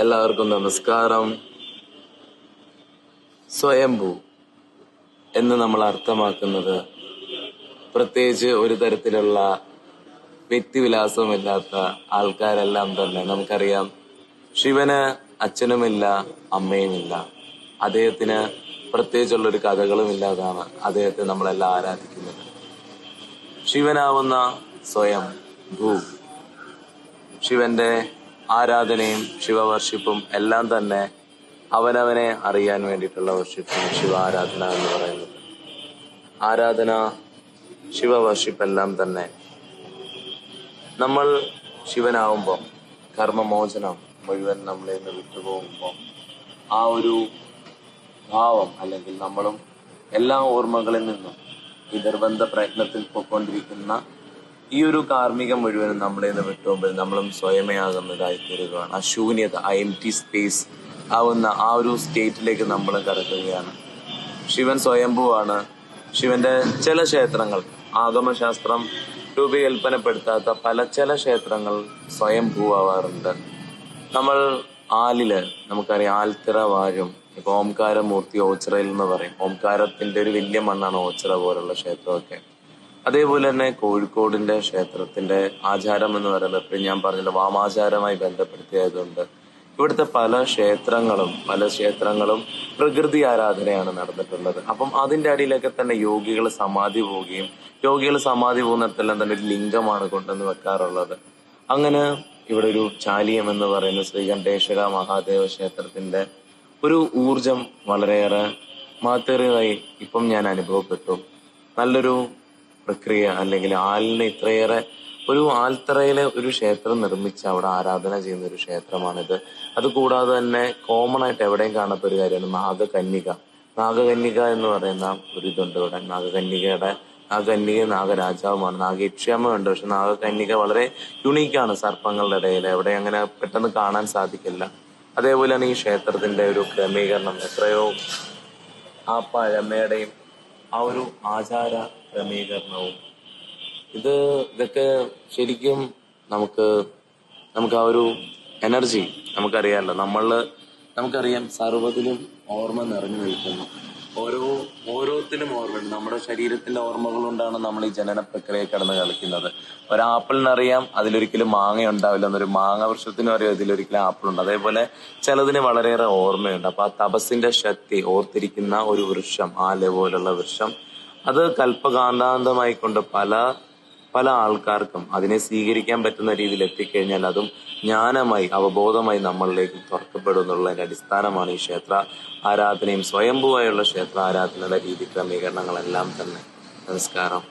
എല്ലാവർക്കും നമസ്കാരം. സ്വയംഭൂ എന്ന് നമ്മൾ അർത്ഥമാക്കുന്നത് പ്രത്യേകിച്ച് ഒരു തരത്തിലുള്ള വ്യക്തിവിലാസമില്ലാത്ത ആൾക്കാരെല്ലാം തന്നെ നമുക്കറിയാം. ശിവന് അച്ഛനുമില്ല, അമ്മയുമില്ല. അദ്ദേഹത്തിന് പ്രത്യേകിച്ചുള്ളൊരു കഥകളും ഇല്ലാതാണ് അദ്ദേഹത്തെ നമ്മളെല്ലാം ആരാധിക്കുന്നത്. ശിവനാവുന്ന സ്വയം ഭൂ, ശിവന്റെ ആരാധനയും ശിവവർഷിപ്പും എല്ലാം തന്നെ അവനവനെ അറിയാൻ വേണ്ടിയിട്ടുള്ള വർഷിപ്പാണ് ശിവ ആരാധന എന്ന് പറയുന്നത്. ആരാധന, ശിവവർഷിപ്പ് എല്ലാം തന്നെ നമ്മൾ ശിവനാവുമ്പോൾ കർമ്മമോചനം മുഴുവൻ നമ്മളിൽ നിന്ന് വിട്ടുപോകുമ്പോൾ ആ ഒരു ഭാവം, അല്ലെങ്കിൽ നമ്മളും എല്ലാ ഓർമ്മകളിൽ നിന്നും ഈ നിർബന്ധ പ്രയത്നത്തിൽ പോയിക്കൊണ്ടിരിക്കുന്ന ഈ ഒരു കാർമ്മികം മുഴുവനും നമ്മളിൽ നിന്ന് വിട്ടുപോകുമ്പോൾ നമ്മളും സ്വയമേയാകുന്നതായി തീരുകയാണ്. ആ ശൂന്യത, ആ എംപ്റ്റി സ്പേസ് ആവുന്ന ആ ഒരു സ്റ്റേറ്റിലേക്ക് നമ്മൾ കടക്കുകയാണ്. ശിവൻ സ്വയംഭൂവാണ്. ശിവന്റെ ചില ക്ഷേത്രങ്ങൾ, ആഗമശാസ്ത്രം രൂപകൽപ്പനപ്പെടുത്താത്ത ചില ക്ഷേത്രങ്ങൾ സ്വയംഭൂവാറുണ്ട്. നമ്മൾ ആലില് നമുക്കറിയാം, ആൽത്തിറ വാഴും. ഇപ്പൊ ഓംകാരമൂർത്തി ഓച്ചിറയിൽ എന്ന് പറയും. ഓംകാരത്തിന്റെ ഒരു വലിയ മണ്ണാണ് ഓച്ചിറ പോലുള്ള ക്ഷേത്രമൊക്കെ. അതേപോലെ തന്നെ കോഴിക്കോടിന്റെ ക്ഷേത്രത്തിന്റെ ആചാരം എന്ന് പറയുന്നത് ഇപ്പോഴും ഞാൻ പറഞ്ഞില്ല, വാമാചാരമായി ബന്ധപ്പെടുത്തിയതുകൊണ്ട് ഇവിടുത്തെ പല ക്ഷേത്രങ്ങളും പ്രകൃതി ആരാധനയാണ് നടന്നിട്ടുള്ളത്. അപ്പം അതിന്റെ അടിയിലൊക്കെ തന്നെ യോഗികൾ സമാധി പോവുകയും യോഗികൾ സമാധി പോകുന്നിടത്തെല്ലാം തന്നെ ഒരു ലിംഗമാണ് കൊണ്ടുവന്ന് വെക്കാറുള്ളത്. അങ്ങനെ ഇവിടെ ഒരു ചാലിയം എന്ന് പറയുന്ന ശ്രീകണ്ഠേശ്വര മഹാദേവ ക്ഷേത്രത്തിന്റെ ഒരു ഊർജം വളരെയേറെ മഹത്തേറിയതായി ഇപ്പം ഞാൻ അനുഭവപ്പെട്ടു. നല്ലൊരു പ്രക്രിയ, അല്ലെങ്കിൽ ആലിന് ഇത്രയേറെ ഒരു ആൽത്തറയിലെ ഒരു ക്ഷേത്രം നിർമ്മിച്ച് അവിടെ ആരാധന ചെയ്യുന്ന ഒരു ക്ഷേത്രമാണിത്. അതുകൂടാതെ തന്നെ കോമൺ ആയിട്ട് എവിടെയും കാണാത്ത ഒരു കാര്യമാണ് നാഗകന്യക എന്ന് പറയുന്ന ഒരു ഇതുണ്ട് ഇവിടെ. നാഗകന്യക നാഗരാജാവുമാണ്. നാഗയക്ഷ്യാമയുണ്ട്, പക്ഷെ നാഗകന്യക വളരെ യുണീക്കാണ്. സർപ്പങ്ങളുടെ ഇടയിൽ എവിടെ അങ്ങനെ പെട്ടെന്ന് കാണാൻ സാധിക്കില്ല. അതേപോലെ തന്നെ ഈ ക്ഷേത്രത്തിന്റെ ഒരു ക്രമീകരണം, എത്രയോ ആ പഴമയുടെയും ആ ഒരു ആചാര ക്രമീകരണവും ഇതൊക്കെ ശരിക്കും നമുക്ക് ആ ഒരു എനർജി നമുക്കറിയാമല്ലോ. നമുക്കറിയാം, സർവ്വത്തിലും ഓർമ്മ നിറഞ്ഞു നിൽക്കുന്നു. ഓരോത്തിലും ഓർമ്മയുണ്ട്. നമ്മുടെ ശരീരത്തിന്റെ ഓർമ്മകൾ കൊണ്ടാണ് നമ്മൾ ഈ ജനന പ്രക്രിയ കിടന്ന് കളിക്കുന്നത്. ഒരാപ്പിളിനറിയാം അതിലൊരിക്കലും മാങ്ങ ഉണ്ടാവില്ല എന്നൊരു മാങ്ങ വൃക്ഷത്തിനും അറിയാം ഇതിലൊരിക്കലും ആപ്പിൾ ഉണ്ട്. അതേപോലെ ചിലതിന് വളരെയേറെ ഓർമ്മയുണ്ട്. അപ്പൊ ആ തപസ്സിന്റെ ശക്തി ഓർത്തിരിക്കുന്ന ഒരു വൃക്ഷം, ആല് പോലുള്ള വൃക്ഷം, അത് കൽപ്പകാന്താന്തമായിക്കൊണ്ട് പല ആൾക്കാർക്കും അതിനെ സ്വീകരിക്കാൻ പറ്റുന്ന രീതിയിൽ എത്തിക്കഴിഞ്ഞാൽ അതും ജ്ഞാനമായി, അവബോധമായി നമ്മളിലേക്ക് തുറക്കപ്പെടും എന്നുള്ളതിന്റെ അടിസ്ഥാനമാണ് ഈ ക്ഷേത്ര ആരാധനയും സ്വയംഭൂവായുള്ള ക്ഷേത്ര ആരാധനയുടെ രീതി ക്രമീകരണങ്ങളെല്ലാം തന്നെ. നമസ്കാരം.